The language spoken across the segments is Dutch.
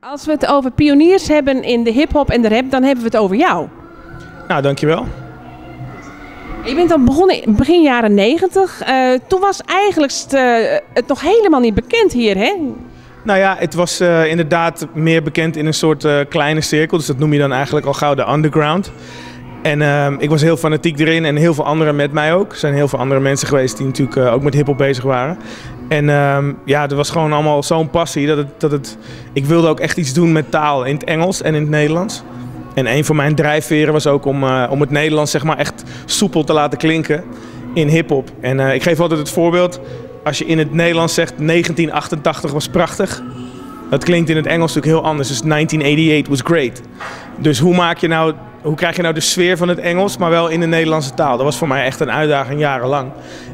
Als we het over pioniers hebben in de hip-hop en de rap, dan hebben we het over jou. Nou, dankjewel. Je bent dan begonnen begin jaren 90. Toen was eigenlijk het nog helemaal niet bekend hier, hè? Nou ja, het was inderdaad meer bekend in een soort kleine cirkel. Dus dat noem je dan eigenlijk al gauw de underground. En ik was heel fanatiek erin en heel veel anderen met mij ook. Er zijn heel veel andere mensen geweest die natuurlijk ook met hiphop bezig waren. En ja, er was gewoon allemaal zo'n passie ik wilde ook echt iets doen met taal in het Engels en in het Nederlands. En een van mijn drijfveren was ook om het Nederlands zeg maar echt soepel te laten klinken in hiphop. En ik geef altijd het voorbeeld, als je in het Nederlands zegt 1988 was prachtig. Dat klinkt in het Engels natuurlijk heel anders. Dus 1988 was great. Dus hoe krijg je nou de sfeer van het Engels, maar wel in de Nederlandse taal? Dat was voor mij echt een uitdaging jarenlang.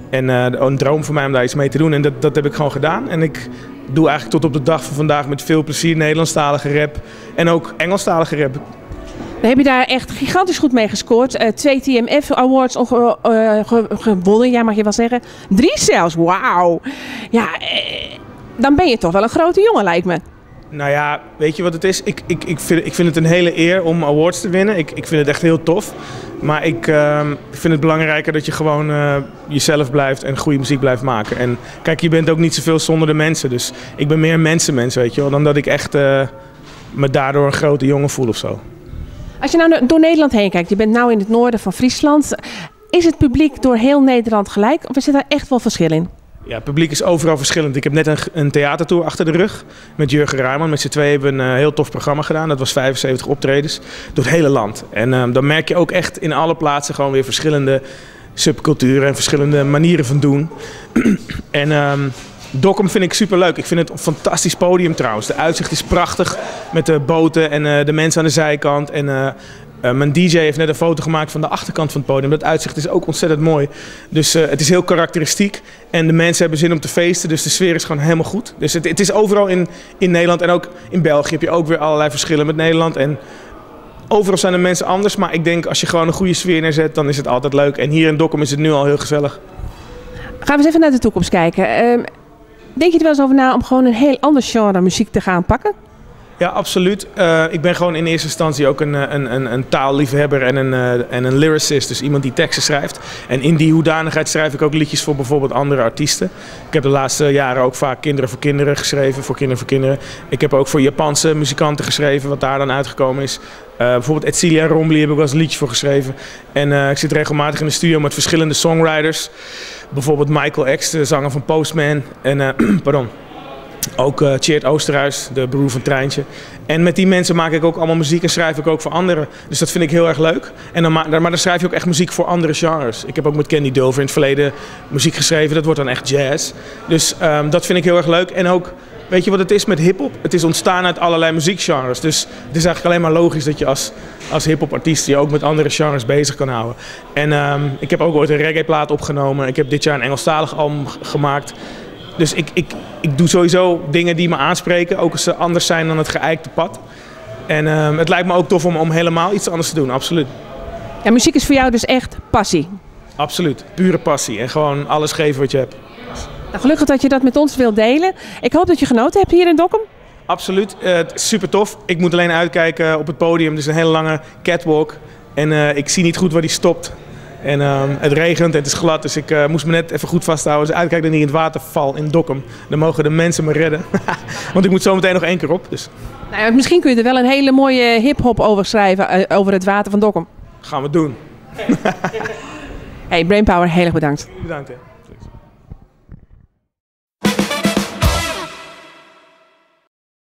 En een droom voor mij om daar iets mee te doen. En dat heb ik gewoon gedaan. En ik doe eigenlijk tot op de dag van vandaag met veel plezier Nederlandstalige rap. En ook Engelstalige rap. Dan heb je daar echt gigantisch goed mee gescoord. 2 TMF Awards gewonnen, ja, mag je wel zeggen. 3 zelfs, wauw. Ja, dan ben je toch wel een grote jongen, lijkt me. Nou ja, weet je wat het is? Ik vind het een hele eer om awards te winnen. Ik vind het echt heel tof. Maar ik vind het belangrijker dat je gewoon jezelf blijft en goede muziek blijft maken. En kijk, je bent ook niet zoveel zonder de mensen. Dus ik ben meer een mensenmens, weet je wel. Dan dat ik echt me daardoor een grote jongen voel of zo. Als je nou door Nederland heen kijkt, je bent nu in het noorden van Friesland. Is het publiek door heel Nederland gelijk of is er daar echt wel verschil in? Ja, het publiek is overal verschillend. Ik heb net een theatertour achter de rug met Jurgen Rijman. Met z'n tweeën hebben we een heel tof programma gedaan. Dat was 75 optredens door het hele land. En dan merk je ook echt in alle plaatsen gewoon weer verschillende subculturen en verschillende manieren van doen. En Dokkum vind ik superleuk. Ik vind het een fantastisch podium trouwens. De uitzicht is prachtig met de boten en de mensen aan de zijkant. En mijn DJ heeft net een foto gemaakt van de achterkant van het podium. Dat uitzicht is ook ontzettend mooi. Dus het is heel karakteristiek. En de mensen hebben zin om te feesten. Dus de sfeer is gewoon helemaal goed. Dus het is overal in Nederland en ook in België heb je ook weer allerlei verschillen met Nederland. En overal zijn de mensen anders. Maar ik denk als je gewoon een goede sfeer neerzet, dan is het altijd leuk. En hier in Dokkum is het nu al heel gezellig. Gaan we eens even naar de toekomst kijken. Denk je er wel eens over na om gewoon een heel ander genre muziek te gaan pakken? Ja, absoluut. Ik ben gewoon in eerste instantie ook een taalliefhebber en een lyricist. Dus iemand die teksten schrijft. En in die hoedanigheid schrijf ik ook liedjes voor bijvoorbeeld andere artiesten. Ik heb de laatste jaren ook vaak Kinderen voor Kinderen geschreven. Voor Kinderen voor Kinderen. Ik heb ook voor Japanse muzikanten geschreven, wat daar dan uitgekomen is. Bijvoorbeeld Edcilia Rombly heb ik wel eens een liedje voor geschreven. En ik zit regelmatig in de studio met verschillende songwriters. Bijvoorbeeld Michael X, de zanger van Postman. En pardon. Ook Tjeerd Oosterhuis, de broer van Treintje. En met die mensen maak ik ook allemaal muziek en schrijf ik ook voor anderen. Dus dat vind ik heel erg leuk. En maar dan schrijf je ook echt muziek voor andere genres. Ik heb ook met Candy Dulver in het verleden muziek geschreven. Dat wordt dan echt jazz. Dus dat vind ik heel erg leuk. En ook, weet je wat het is met hiphop? Het is ontstaan uit allerlei muziekgenres. Dus het is eigenlijk alleen maar logisch dat je als hiphop artiest je ook met andere genres bezig kan houden. En ik heb ook ooit een reggae-plaat opgenomen. Ik heb dit jaar een Engelstalig album gemaakt. Dus ik doe sowieso dingen die me aanspreken, ook als ze anders zijn dan het geëikte pad. En het lijkt me ook tof om helemaal iets anders te doen, absoluut. Ja, muziek is voor jou dus echt passie? Absoluut, pure passie en gewoon alles geven wat je hebt. Nou, gelukkig dat je dat met ons wilt delen. Ik hoop dat je genoten hebt hier in Dokkum. Absoluut, super tof. Ik moet alleen uitkijken op het podium, het is een hele lange catwalk. En ik zie niet goed waar die stopt. En het regent en het is glad, dus ik moest me net even goed vasthouden. Dus uitkijken dat ik niet in het water val in Dokkum. Dan mogen de mensen me redden. Want ik moet zo meteen nog 1 keer op. Dus. Nou ja, misschien kun je er wel een hele mooie hip-hop over schrijven, over het water van Dokkum. Gaan we doen. Hey, Brainpower, heel erg bedankt. Bedankt. Hè.